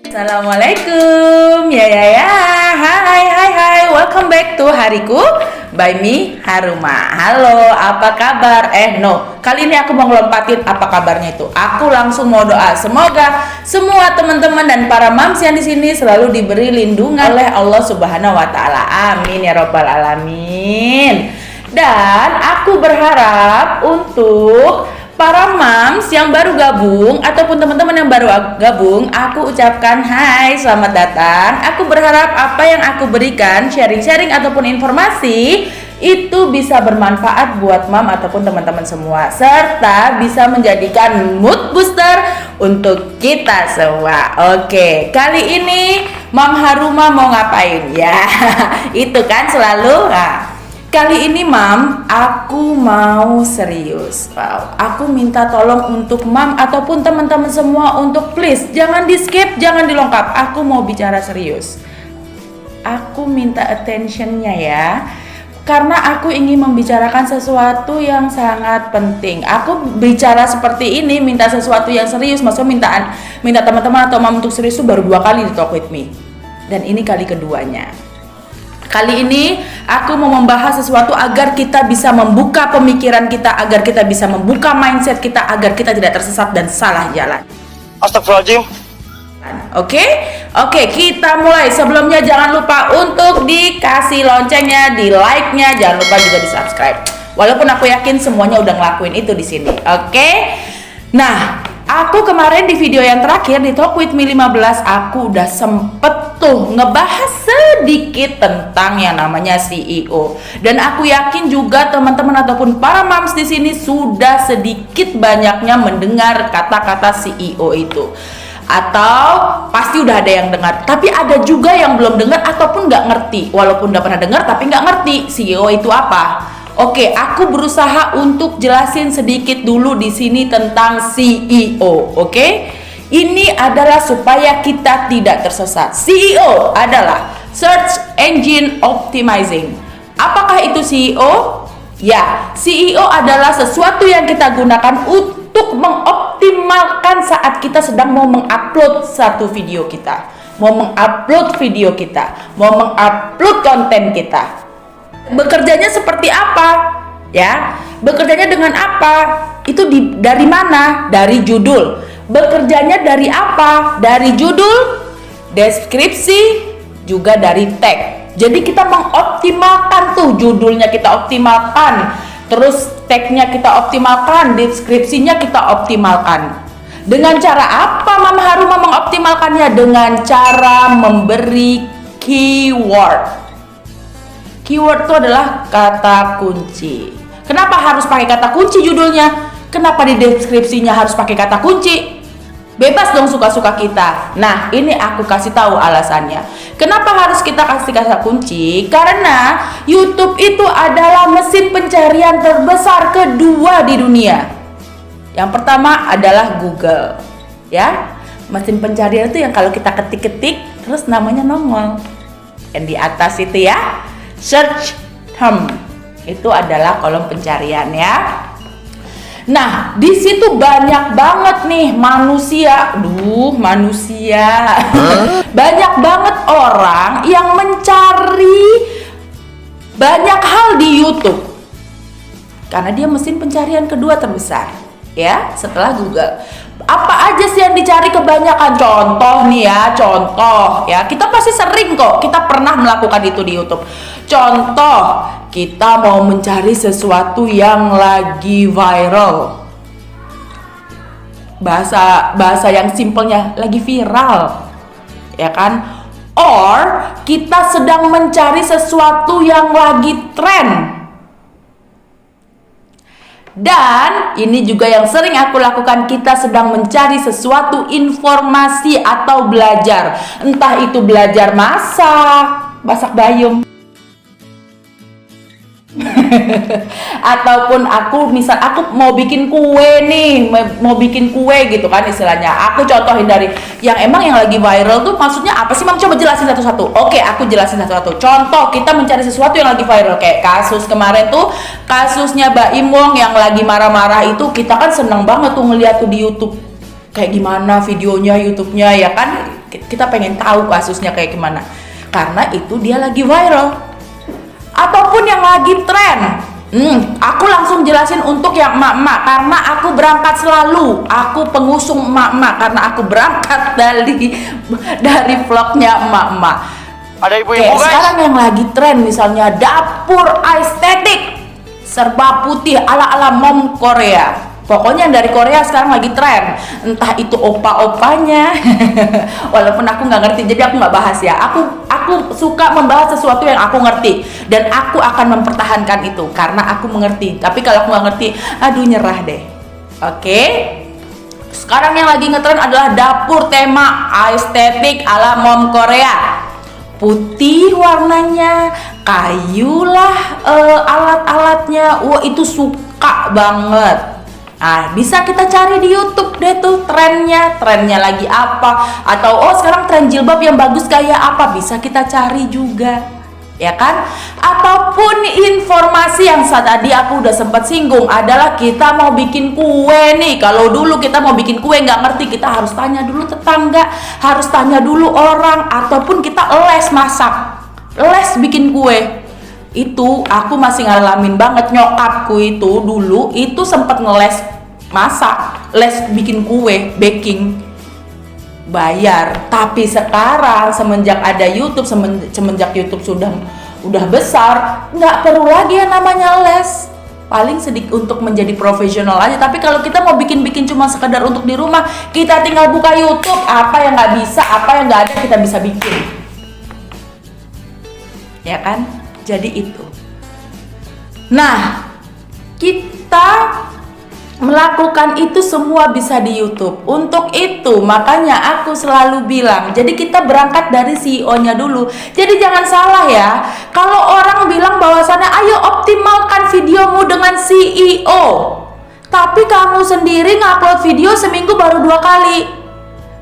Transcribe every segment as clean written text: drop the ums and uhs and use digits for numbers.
Assalamualaikum, ya, hai, welcome back to Hariku by me Haruma. Halo, apa kabar? Kali ini aku mau ngelompatin apa kabarnya itu. Aku langsung mau doa, semoga semua teman-teman dan para mams yang di sini selalu diberi lindungan oleh Allah Subhanahu Wa Taala. Amin ya robbal alamin. Dan aku berharap untuk para mams yang baru gabung ataupun teman-teman yang baru gabung, aku ucapkan hai, selamat datang. Aku berharap apa yang aku berikan, sharing ataupun informasi itu bisa bermanfaat buat mam ataupun teman-teman semua, serta bisa menjadikan mood booster untuk kita semua. Oke, kali ini Mam Haruma mau ngapain? Ya, itu kan selalu. Kali ini mam, aku mau serius. Aku minta tolong untuk mam ataupun teman-teman semua untuk please jangan di skip, jangan dilengkap. Aku mau bicara serius. Aku minta attentionnya ya, karena aku ingin membicarakan sesuatu yang sangat penting. Aku bicara seperti ini, minta sesuatu yang serius, maksudnya minta teman-teman atau mam untuk serius itu baru 2 kali di Talk With Me, dan ini kali keduanya. Kali ini aku mau membahas sesuatu agar kita bisa membuka pemikiran kita, agar kita bisa membuka mindset kita, agar kita tidak tersesat dan salah jalan. Astagfirullahaladzim. Oke, kita mulai. Sebelumnya jangan lupa untuk dikasih loncengnya, di like-nya, jangan lupa juga di subscribe. Walaupun aku yakin semuanya udah ngelakuin itu di sini. Oke. Nah, aku kemarin di video yang terakhir di Talk With Me 15, aku udah sempet tuh ngebahas sedikit tentang yang namanya CEO. Dan aku yakin juga teman-teman ataupun para moms di sini sudah sedikit banyaknya mendengar kata-kata CEO itu. Atau pasti udah ada yang dengar, tapi ada juga yang belum dengar ataupun nggak ngerti. Walaupun udah pernah dengar tapi nggak ngerti CEO itu apa. Oke, aku berusaha untuk jelasin sedikit dulu di sini tentang CEO. Oke? Ini adalah supaya kita tidak tersesat. CEO adalah Search Engine Optimizing. Apakah itu CEO? Ya, CEO adalah sesuatu yang kita gunakan untuk mengoptimalkan saat kita sedang mau mengupload satu video kita, mau mengupload video kita, mau mengupload konten kita. Bekerjanya seperti apa? Ya, bekerjanya dengan apa? Itu dari mana? Dari judul. Bekerjanya dari apa? Dari judul, deskripsi, juga dari tag. Jadi kita mengoptimalkan tuh, judulnya kita optimalkan, terus tagnya kita optimalkan, deskripsinya kita optimalkan. Dengan cara apa Mama Haruma mengoptimalkannya? Dengan cara memberi keyword. Keyword itu adalah kata kunci. Kenapa harus pakai kata kunci judulnya? Kenapa di deskripsinya harus pakai kata kunci? Bebas dong, suka-suka kita. Nah, ini aku kasih tahu alasannya. Kenapa harus kita kasih kata kunci? Karena YouTube itu adalah mesin pencarian terbesar kedua di dunia. Yang pertama adalah Google. Ya, mesin pencarian itu yang kalau kita ketik-ketik terus namanya nongol. Yang di atas itu ya, search term. Itu adalah kolom pencarian ya. Nah, di situ banyak banget nih manusia. Banyak banget orang yang mencari banyak hal di YouTube. Karena dia mesin pencarian kedua terbesar, ya, setelah Google. Apa aja sih yang dicari kebanyakan? Contoh nih ya, kita pasti sering kok, kita pernah melakukan itu di YouTube. Contoh, kita mau mencari sesuatu yang lagi viral. Bahasa yang simpelnya lagi viral, ya kan? Or kita sedang mencari sesuatu yang lagi tren. Dan ini juga yang sering aku lakukan, kita sedang mencari sesuatu informasi atau belajar. Entah itu belajar masak bayam. Ataupun aku mau bikin kue nih, mau bikin kue gitu kan istilahnya. Aku contohin dari yang lagi viral tuh, maksudnya apa sih Mam? Coba jelasin satu-satu. Oke, aku jelasin satu-satu. Contoh, kita mencari sesuatu yang lagi viral, kayak kasus kemarin tuh, kasusnya Mbak Im Wong yang lagi marah-marah itu. Kita kan seneng banget tuh ngeliat tuh di YouTube kayak gimana videonya, YouTube-nya ya kan. Kita pengen tahu kasusnya kayak gimana. Karena itu dia lagi viral. Ataupun yang lagi tren. Aku langsung jelasin untuk yang emak-emak karena aku berangkat selalu. Aku pengusung emak-emak karena aku berangkat dari vlognya emak-emak. Ada ibu-ibu guys. Sekarang yang lagi tren misalnya dapur estetik serba putih ala-ala mom Korea. Pokoknya yang dari Korea sekarang lagi tren. Entah itu opa-opanya. Walaupun aku nggak ngerti, jadi aku nggak bahas ya. Aku suka membahas sesuatu yang aku ngerti. Dan aku akan mempertahankan itu karena aku mengerti. Tapi kalau aku nggak ngerti, aduh nyerah deh. Oke? Sekarang yang lagi ngetren adalah dapur tema estetik ala mom Korea. Putih warnanya, kayu lah alat-alatnya. Wah, itu suka banget. Nah, bisa kita cari di YouTube deh tuh trennya lagi apa, atau oh sekarang tren jilbab yang bagus kayak apa, bisa kita cari juga, ya kan? Ataupun informasi yang tadi aku udah sempat singgung adalah kita mau bikin kue nih. Kalau dulu kita mau bikin kue nggak ngerti, kita harus tanya dulu tetangga, harus tanya dulu orang, ataupun kita les masak, les bikin kue. Itu aku masih ngalamin banget. Nyokapku itu dulu itu sempat ngeles masak, les bikin kue, baking, bayar. Tapi sekarang semenjak ada YouTube, semenjak YouTube udah besar, nggak perlu lagi yang namanya les. Paling sedikit untuk menjadi profesional aja. Tapi kalau kita mau bikin cuma sekedar untuk di rumah, kita tinggal buka YouTube, apa yang nggak bisa, apa yang nggak ada kita bisa bikin, ya kan? Jadi itu. Nah, kita melakukan itu semua bisa di YouTube. Untuk itu makanya aku selalu bilang, jadi kita berangkat dari CEO-nya dulu. Jadi jangan salah ya, kalau orang bilang bahwasannya ayo optimalkan videomu dengan CEO, tapi kamu sendiri ngupload video seminggu baru 2 kali.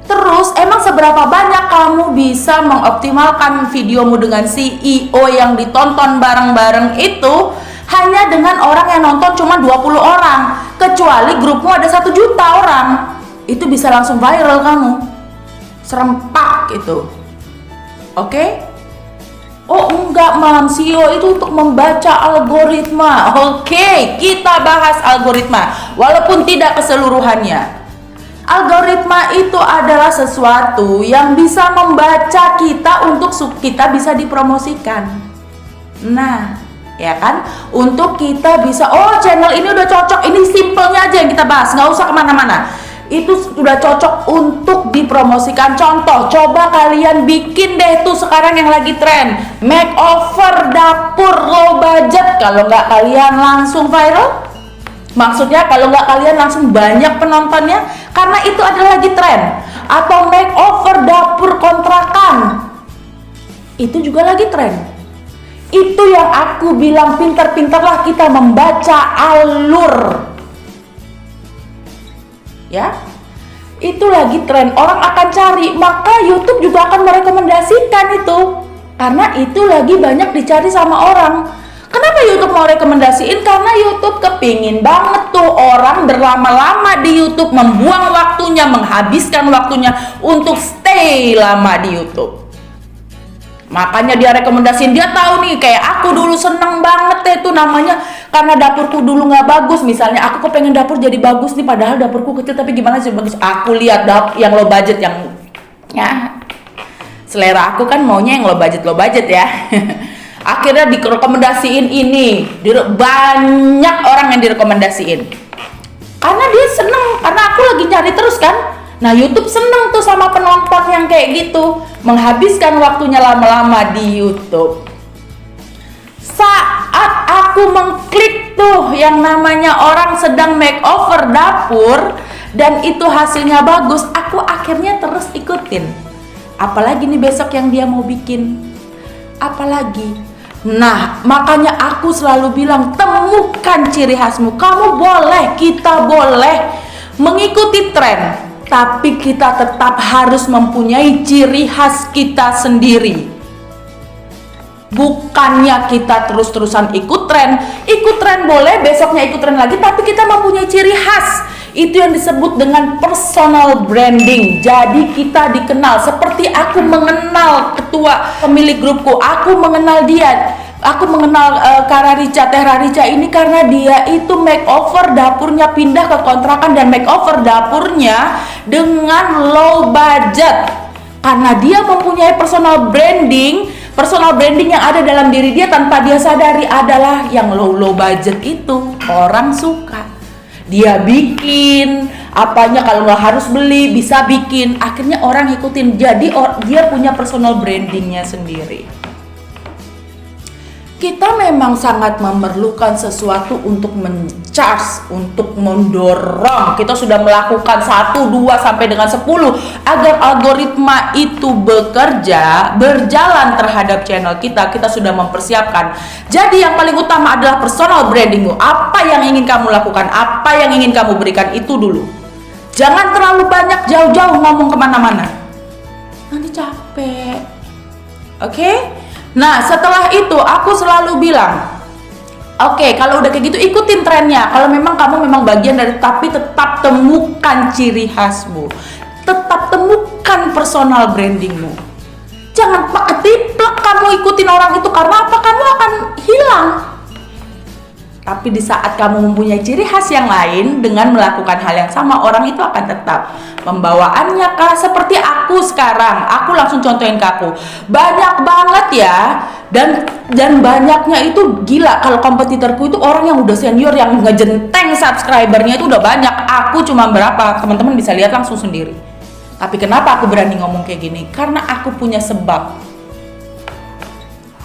Terus emang seberapa banyak kamu bisa mengoptimalkan videomu dengan CEO yang ditonton bareng-bareng itu hanya dengan orang yang nonton cuma 20 orang, kecuali grupmu ada 1 juta orang, itu bisa langsung viral kamu, serempak itu. Oke? Oh enggak mam, CEO itu untuk membaca algoritma. Oke, kita bahas algoritma walaupun tidak keseluruhannya. Algoritma itu adalah sesuatu yang bisa membaca kita untuk kita bisa dipromosikan. Nah, ya kan? Untuk kita bisa, oh channel ini udah cocok, ini simpelnya aja yang kita bahas, nggak usah kemana-mana. Itu sudah cocok untuk dipromosikan. Contoh, coba kalian bikin deh tuh sekarang yang lagi tren, makeover dapur low budget. Kalau nggak kalian langsung viral, maksudnya kalau nggak kalian langsung banyak penontonnya, karena itu adalah lagi tren. Atau makeover dapur kontrakan, itu juga lagi tren. Itu yang aku bilang, pintar-pintarlah kita membaca alur. Ya, itu lagi tren, orang akan cari, maka YouTube juga akan merekomendasikan itu, karena itu lagi banyak dicari sama orang. Kenapa YouTube mau rekomendasiin? Karena YouTube kepingin banget tuh orang berlama-lama di YouTube, membuang waktunya, menghabiskan waktunya untuk stay lama di YouTube. Makanya dia rekomendasiin, dia tahu nih, kayak aku dulu seneng banget deh tuh namanya, karena dapurku dulu nggak bagus. Misalnya aku kepengen dapur jadi bagus nih, padahal dapurku kecil, tapi gimana sih bagus. Aku lihat yang low budget, yang ya selera aku kan maunya yang low budget ya. Akhirnya direkomendasiin ini, banyak orang yang direkomendasiin karena dia seneng, karena aku lagi cari terus kan. Nah YouTube seneng tuh sama penonton yang kayak gitu, menghabiskan waktunya lama-lama di YouTube. Saat aku mengklik tuh yang namanya orang sedang makeover dapur dan itu hasilnya bagus, aku akhirnya terus ikutin. Apalagi nih besok yang dia mau bikin, apalagi. Nah, makanya aku selalu bilang, temukan ciri khasmu. Kamu boleh, kita boleh mengikuti tren, tapi kita tetap harus mempunyai ciri khas kita sendiri. Bukannya kita terus-terusan ikut tren boleh, besoknya ikut tren lagi, tapi kita mempunyai ciri khas Itu yang disebut dengan personal branding. Jadi kita dikenal seperti aku mengenal ketua pemilik grupku, aku mengenal dia. Aku mengenal Kak Rarica, Teh Rarica ini karena dia itu makeover dapurnya, pindah ke kontrakan dan makeover dapurnya dengan low budget. Karena dia mempunyai personal branding yang ada dalam diri dia tanpa dia sadari adalah yang low budget itu. Orang suka. Dia bikin apanya, kalau nggak harus beli bisa bikin. Akhirnya orang ikutin. Jadi dia punya personal brandingnya sendiri. Kita memang sangat memerlukan sesuatu untuk men-charge, untuk mendorong. Kita sudah melakukan 1, 2 sampai dengan 10 agar algoritma itu bekerja, berjalan terhadap channel kita. Kita sudah mempersiapkan. Jadi yang paling utama adalah personal brandingmu. Apa yang ingin kamu lakukan, apa yang ingin kamu berikan, itu dulu. Jangan terlalu banyak jauh-jauh ngomong kemana-mana, nanti capek. Oke? Nah, setelah itu aku selalu bilang, oke, kalau udah kayak gitu ikutin trennya. Kalau memang kamu memang bagian dari, tapi tetap temukan ciri khasmu. Tetap temukan personal brandingmu. Jangan pakai tiplek kamu ikutin orang itu, karena apa? Kamu akan hilang. Tapi di saat kamu mempunyai ciri khas yang lain dengan melakukan hal yang sama, orang itu akan tetap. Pembawaannya kah seperti aku sekarang, aku langsung contohin ke aku. Banyak banget ya, dan banyaknya itu gila. Kalau kompetitorku itu orang yang udah senior, yang ngejenteng subscribernya itu udah banyak. Aku cuma berapa, teman-teman bisa lihat langsung sendiri. Tapi kenapa aku berani ngomong kayak gini? Karena aku punya sebab.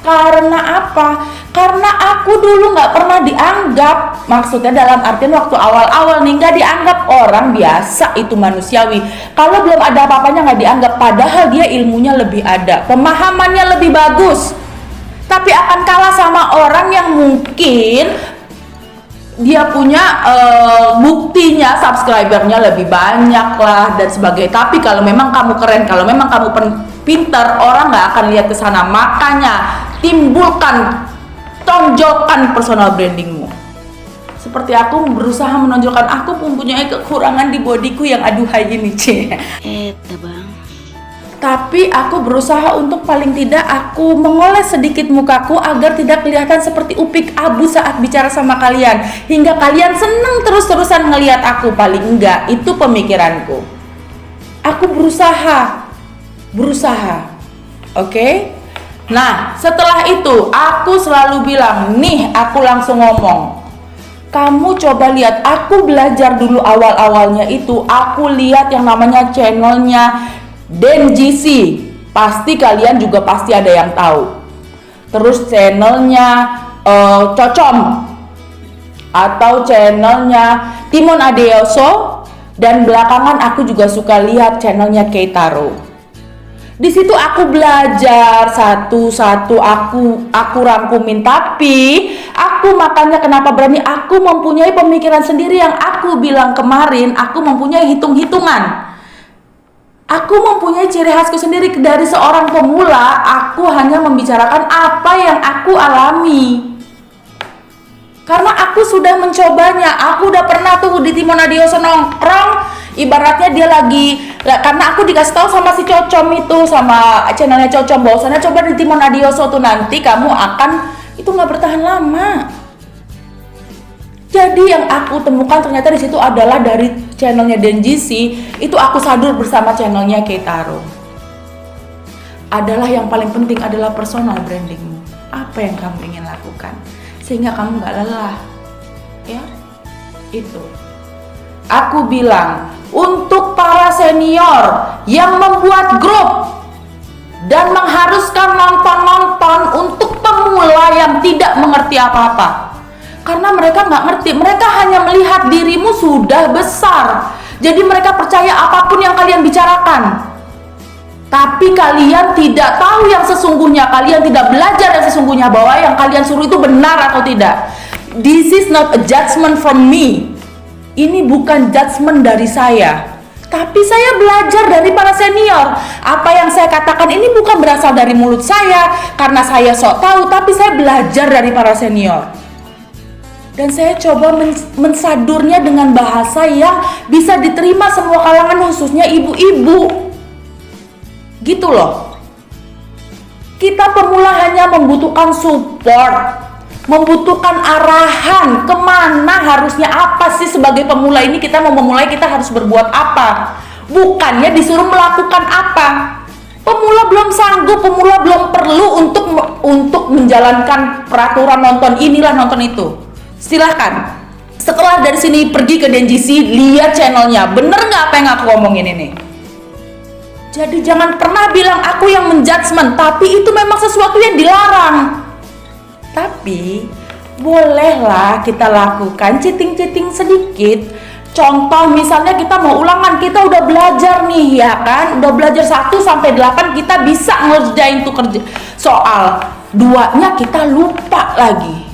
Karena apa? Karena aku dulu nggak pernah dianggap, maksudnya dalam artian waktu awal-awal nih nggak dianggap orang biasa, itu manusiawi. Kalau belum ada apa-apanya nggak dianggap, padahal dia ilmunya lebih ada, pemahamannya lebih bagus. Tapi akan kalah sama orang yang mungkin dia punya buktinya, subscribernya lebih banyak lah dan sebagainya. Tapi kalau memang kamu keren, kalau memang kamu pintar, orang nggak akan lihat ke sana. Makanya timbulkan, tonjolkan personal brandingmu. Seperti aku berusaha menonjolkan, aku mempunyai kekurangan di bodiku yang aduhai ini, Bang. Tapi aku berusaha untuk paling tidak aku mengoles sedikit mukaku agar tidak kelihatan seperti upik abu saat bicara sama kalian, hingga kalian seneng terus-terusan ngelihat aku. Paling enggak, itu pemikiranku. Aku berusaha. Oke? Nah, setelah itu aku selalu bilang, nih aku langsung ngomong, kamu coba lihat, aku belajar dulu awal-awalnya itu, aku lihat yang namanya channelnya Den GC, pasti kalian juga pasti ada yang tahu. Terus channelnya Cocom, atau channelnya Timon Adeoso, dan belakangan aku juga suka lihat channelnya Keitaro. Di situ aku belajar satu-satu, aku rangkumin. Tapi aku makanya kenapa berani, aku mempunyai pemikiran sendiri yang aku bilang kemarin, aku mempunyai hitung-hitungan. Aku mempunyai ciri khasku sendiri. Dari seorang pemula, aku hanya membicarakan apa yang aku alami. Karena aku sudah mencobanya. Aku udah pernah tuh di Timon Adioso nongkrong, ibaratnya dia lagi, karena aku dikasih tahu sama si Cocom itu, sama channelnya Cocom, bahwasannya coba di Timon Adioso tuh nanti kamu akan, itu nggak bertahan lama. Jadi yang aku temukan ternyata di situ adalah dari channelnya Denjisi, itu aku sadur bersama channelnya Keitaro. Adalah yang paling penting adalah personal brandingmu. Apa yang kamu ingin lakukan sehingga kamu nggak lelah, ya? Itu. Aku bilang untuk para senior yang membuat grup dan mengharuskan nonton-nonton untuk pemula yang tidak mengerti apa-apa. Karena mereka nggak ngerti, mereka hanya melihat dirimu sudah besar. Jadi mereka percaya apapun yang kalian bicarakan. Tapi kalian tidak tahu yang sesungguhnya, kalian tidak belajar yang sesungguhnya bahwa yang kalian suruh itu benar atau tidak. This is not a judgment from me. Ini bukan judgment dari saya. Tapi saya belajar dari para senior. Apa yang saya katakan ini bukan berasal dari mulut saya karena saya sok tahu, tapi saya belajar dari para senior. Dan saya coba mensadurnya dengan bahasa yang bisa diterima semua kalangan, khususnya ibu-ibu. Gitu loh. Kita pemula hanya membutuhkan support, membutuhkan arahan kemana harusnya, apa sih sebagai pemula ini kita mau memulai, kita harus berbuat apa. Bukannya disuruh melakukan apa. Pemula belum sanggup, pemula belum perlu untuk menjalankan peraturan nonton inilah, nonton itu. Silahkan. Setelah dari sini pergi ke DNGC, lihat channelnya. Bener nggak apa yang aku ngomongin ini? Jadi jangan pernah bilang aku yang menjudgment, tapi itu memang sesuatu yang dilarang. Tapi bolehlah kita lakukan cheating-cheating sedikit. Contoh misalnya kita mau ulangan, kita udah belajar nih ya kan, udah belajar 1 sampai 8 kita bisa ngerjain tuh kerja soal, 2-nya kita lupa lagi.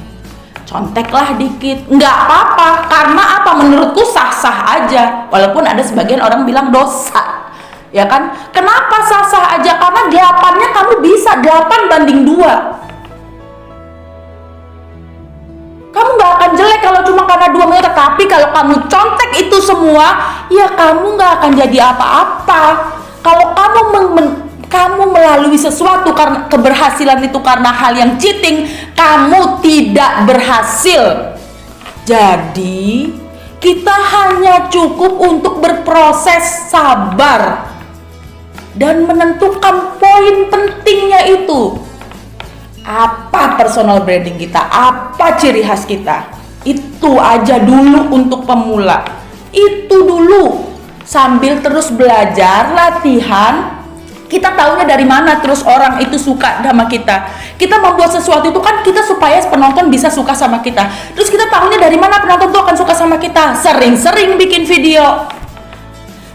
Conteklah dikit, nggak apa-apa, karena apa, menurutku sah-sah aja, walaupun ada sebagian orang bilang dosa, ya kan? Kenapa sah-sah aja? Karena 8-nya kamu bisa, 8/2. Kamu nggak akan jelek kalau cuma karena 2 menit, tapi kalau kamu contek itu semua, ya kamu nggak akan jadi apa-apa. Kalau kamu melalui sesuatu karena keberhasilan itu karena hal yang cheating, kamu tidak berhasil. Jadi kita hanya cukup untuk berproses sabar dan menentukan poin pentingnya itu. Apa personal branding kita, apa ciri khas kita. Itu aja dulu untuk pemula. Itu dulu. Sambil terus belajar, latihan, kita taunya dari mana terus orang itu suka sama kita. Kita membuat sesuatu itu kan kita supaya penonton bisa suka sama kita. Terus kita taunya dari mana penonton tuh akan suka sama kita. Sering-sering bikin video.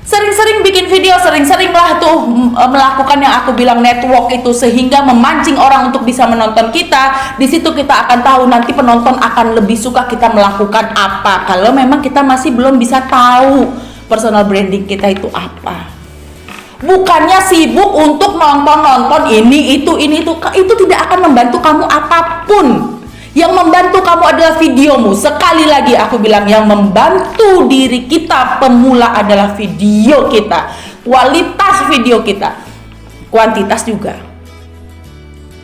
Sering-sering bikin video, sering-seringlah tuh melakukan yang aku bilang network itu, sehingga memancing orang untuk bisa menonton kita. Di situ kita akan tahu nanti penonton akan lebih suka kita melakukan apa. Kalau memang kita masih belum bisa tahu personal branding kita itu apa. Bukannya sibuk untuk nonton ini itu tidak akan membantu kamu apapun. Yang membantu kamu adalah videomu. Sekali lagi aku bilang, yang membantu diri kita pemula adalah video kita. Kualitas video kita, kuantitas juga.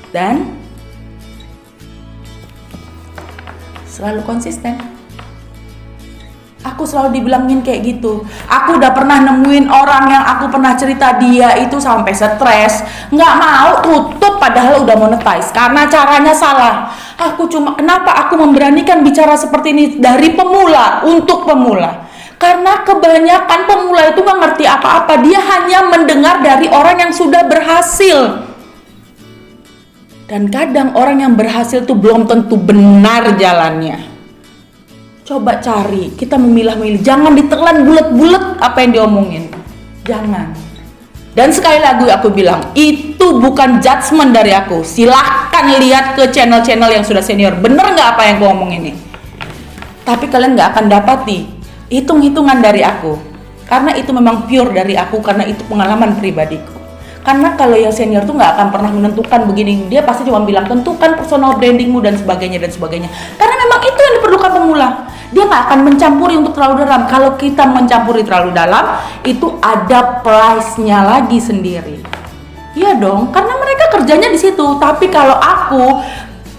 Dan selalu konsisten. Aku selalu dibilangin kayak gitu. Aku udah pernah nemuin orang yang aku pernah cerita dia itu sampai stres, nggak mau tutup padahal udah monetize karena caranya salah. Kenapa aku memberanikan bicara seperti ini dari pemula untuk pemula? Karena kebanyakan pemula itu nggak ngerti apa-apa. Dia hanya mendengar dari orang yang sudah berhasil. Dan kadang orang yang berhasil tuh belum tentu benar jalannya. Coba cari, kita memilah-milih, jangan ditelan bulet-bulet apa yang diomongin, jangan. Dan sekali lagi aku bilang, itu bukan judgement dari aku. Silahkan lihat ke channel-channel yang sudah senior, bener nggak apa yang aku ngomong ini. Tapi kalian nggak akan dapati hitung-hitungan dari aku, karena itu memang pure dari aku, karena itu pengalaman pribadiku. Karena kalau yang senior tuh nggak akan pernah menentukan begini, dia pasti cuma bilang tentukan personal brandingmu dan sebagainya dan sebagainya. Karena memang itu yang diperlukan pemula. Dia nggak akan mencampuri untuk terlalu dalam. Kalau kita mencampuri terlalu dalam, itu ada price-nya lagi sendiri. Iya dong, karena mereka kerjanya di situ. Tapi kalau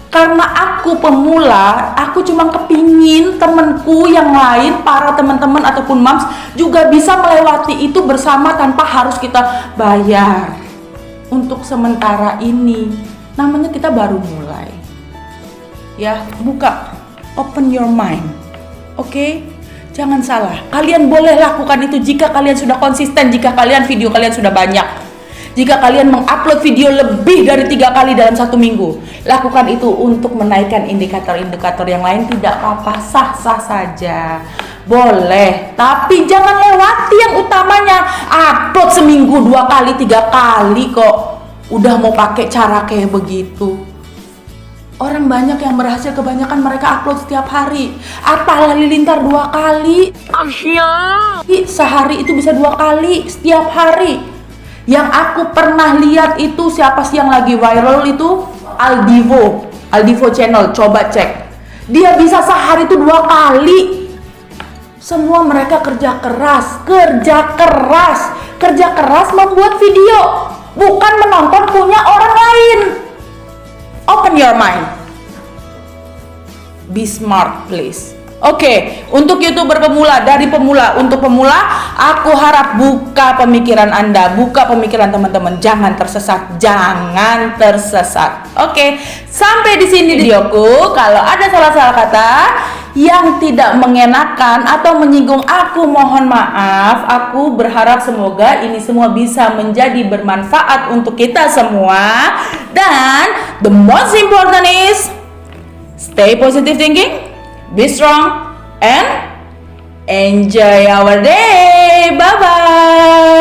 karena aku pemula, aku cuma kepingin temenku yang lain, para teman-teman ataupun moms juga bisa melewati itu bersama tanpa harus kita bayar. Untuk sementara ini, namanya kita baru mulai. Ya, open your mind. Oke? Jangan salah. Kalian boleh lakukan itu jika kalian sudah konsisten, jika video kalian sudah banyak. Jika kalian mengupload video lebih dari 3 kali dalam 1 minggu, lakukan itu untuk menaikkan indikator-indikator yang lain. Tidak apa-apa, sah-sah saja. Boleh, tapi jangan lewati yang utamanya. Upload seminggu 2 kali, 3 kali kok udah mau pakai cara kayak begitu. Orang banyak yang berhasil, kebanyakan mereka upload setiap hari. Apa Halilintar 2 kali? Sehari itu bisa 2 kali, setiap hari. Yang aku pernah lihat itu siapa sih yang lagi viral itu? Aldivo channel, coba cek. Dia bisa sehari itu 2 kali. Semua mereka kerja keras membuat video, bukan menonton punya orang lain. Open your mind. Be smart, please. Oke, untuk YouTuber pemula, untuk pemula, aku harap buka pemikiran Anda, buka pemikiran teman-teman, jangan tersesat. Oke, sampai di sini videoku. Kalau ada salah-salah kata yang tidak mengenakan atau menyinggung aku, mohon maaf. Aku berharap semoga ini semua bisa menjadi bermanfaat untuk kita semua. Dan the most important is stay positive thinking, be strong, and enjoy our day. Bye bye.